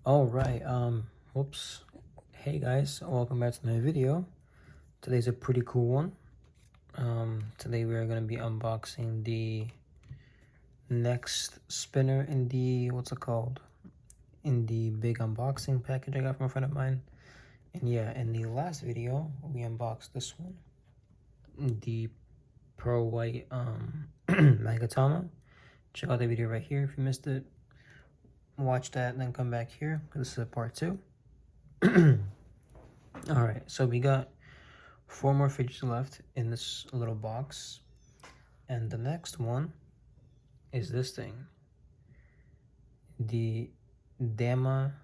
All right. Whoops. Hey guys, welcome back to another video. Today's a pretty cool one. Today we are gonna be unboxing the next spinner in the what's it called? In the big unboxing package I got from a friend of mine. And yeah, in the last video we unboxed this one, the pearl white Dama. Check out the video right here if you missed it. Watch that and then come back here because this is a part 2. All right, so we got 4 more fidgets left in this little box, and the next one is this thing, the Dama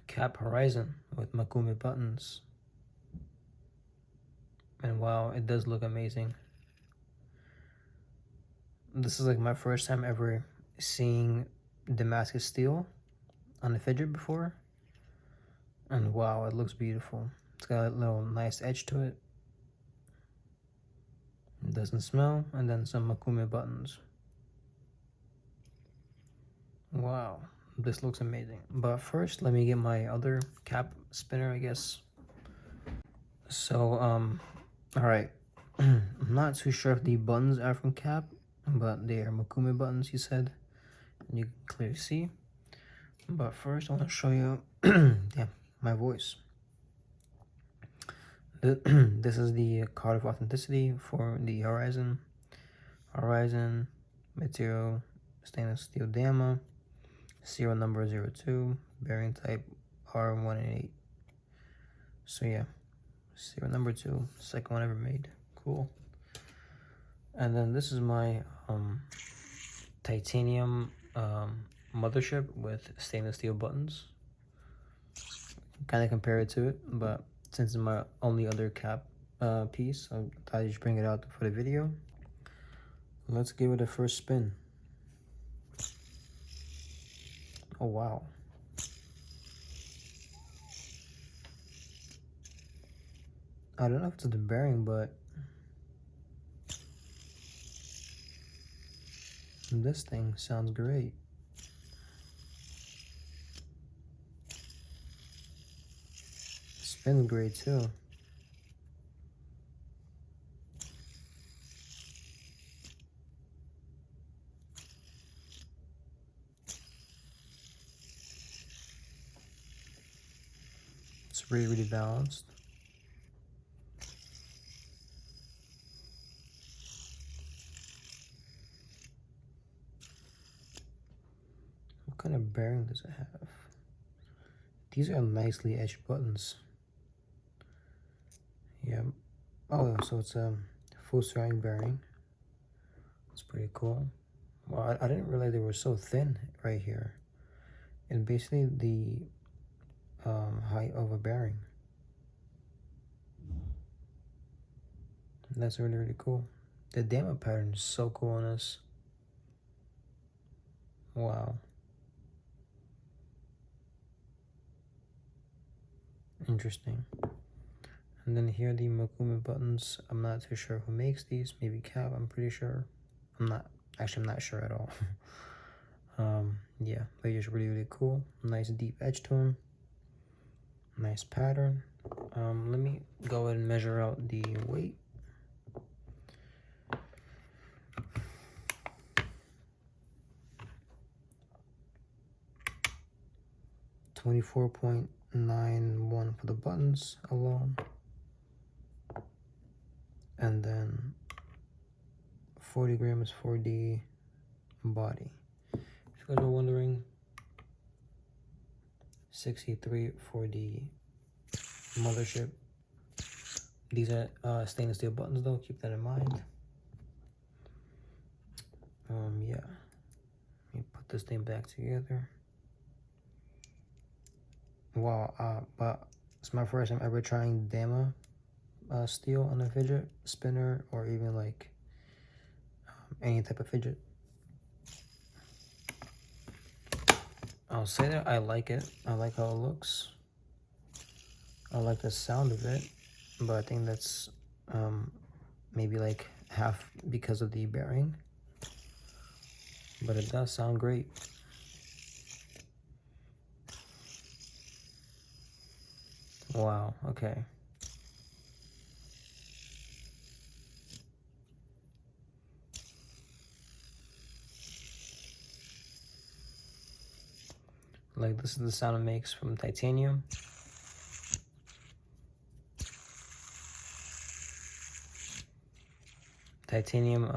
Cap Horizon with Makumi buttons. And wow, it does look amazing. This is like my first time ever seeing Damascus steel on a fidget before, and wow, it looks beautiful. It's got a little nice edge to it. It doesn't smell, and then some Makumi buttons. Wow, this looks amazing. But first, let me get my other cap spinner, I guess. So, all right. I'm not too sure if the buttons are from Cap, but they are Makumi buttons, he said. You can clearly see. But first, I want to show you, yeah, my voice. This is the card of authenticity for the Horizon. Horizon, material, stainless steel Dama, serial number 02, bearing type R1 and 8. So yeah, serial number 2, second one ever made. Cool. And then this is my titanium mothership with stainless steel buttons. Kind of compare it to it, but since it's my only other cap piece, I thought I'd just bring it out for the video. Let's give it a first spin. Oh wow. I don't know if it's the bearing, but this thing sounds great. Spins great too. It's really balanced. What kind of bearing does it have? These are nicely etched buttons. Yeah. Oh, so it's a full surrounding bearing. It's pretty cool. Well, I didn't realize they were so thin right here. And basically the height of a bearing. That's really cool. The Dama pattern is so cool on this. Wow. Interesting. And then here are the Makumi buttons. I'm not too sure who makes these. Maybe Cap, I'm pretty sure. I'm not sure at all. Yeah, they're just really cool. Nice deep edge tone. Nice pattern. Let me go ahead and measure out the weight. $24.91 for the buttons alone, and then 40 grams for the body. If you guys are wondering, 63 for the mothership. These are stainless steel buttons though, keep that in mind. Yeah, let me put this thing back together. Wow, but it's my first time ever trying Dama steel on a fidget spinner, or even like any type of fidget. I'll say that I like it. I like how it looks. I like the sound of it, but I think that's maybe like half because of the bearing. But it does sound great. Wow, okay. Like, this is the sound it makes from titanium. Titanium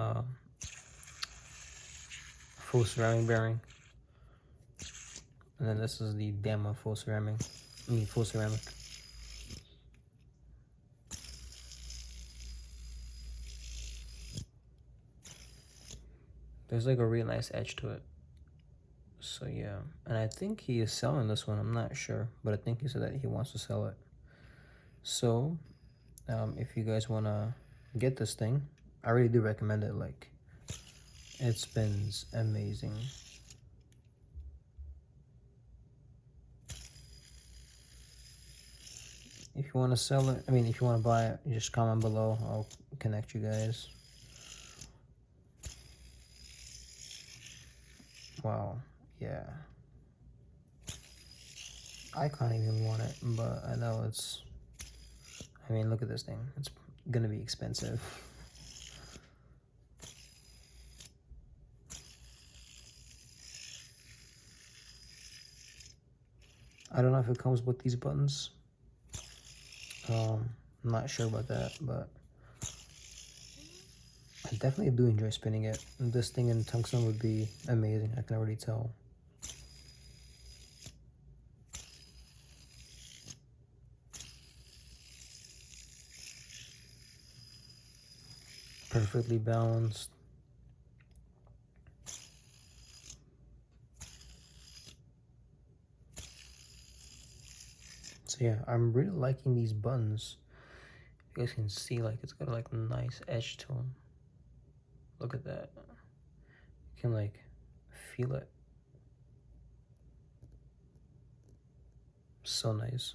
full ceramic bearing. And then this is the Dama full ceramic. Full ceramic. There's like a really nice edge to it. So yeah, and I think he is selling this one. I'm not sure, but I think he said that he wants to sell it. So if you guys want to get this thing, I really do recommend it. Like, it spins amazing. If you want to sell it, if you want to buy it, just comment below. I'll connect you guys. Wow, yeah. I can't even want it, but I know it's, look at this thing. It's gonna be expensive. I don't know if it comes with these buttons. I'm not sure about that, but I definitely do enjoy spinning it. This thing in tungsten would be amazing. I can already tell. Perfectly balanced. So yeah, I'm really liking these buttons. You guys can see, like, it's got like a nice edge to them. Look at that. You can like feel it. So nice.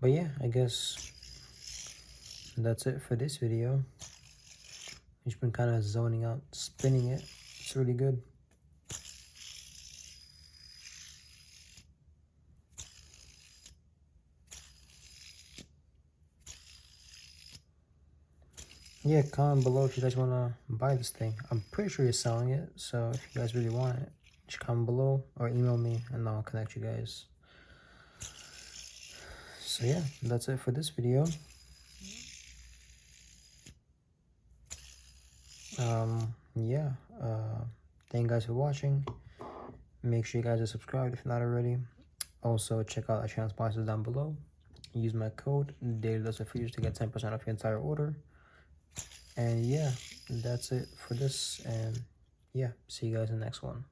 But yeah, I guess that's it for this video. I've just been kind of zoning out, spinning it. It's really good. Yeah, comment below if you guys want to buy this thing. I'm pretty sure you're selling it, so if you guys really want it, just comment below or email me and I'll connect you guys. So yeah, that's it for this video. Thank you guys for watching. Make sure you guys are subscribed if not already. Also, check out our channel sponsors down below. Use my code DailyDoseOfFidgets to get 10% off your entire order. And yeah, that's it for this. And yeah, see you guys in the next one.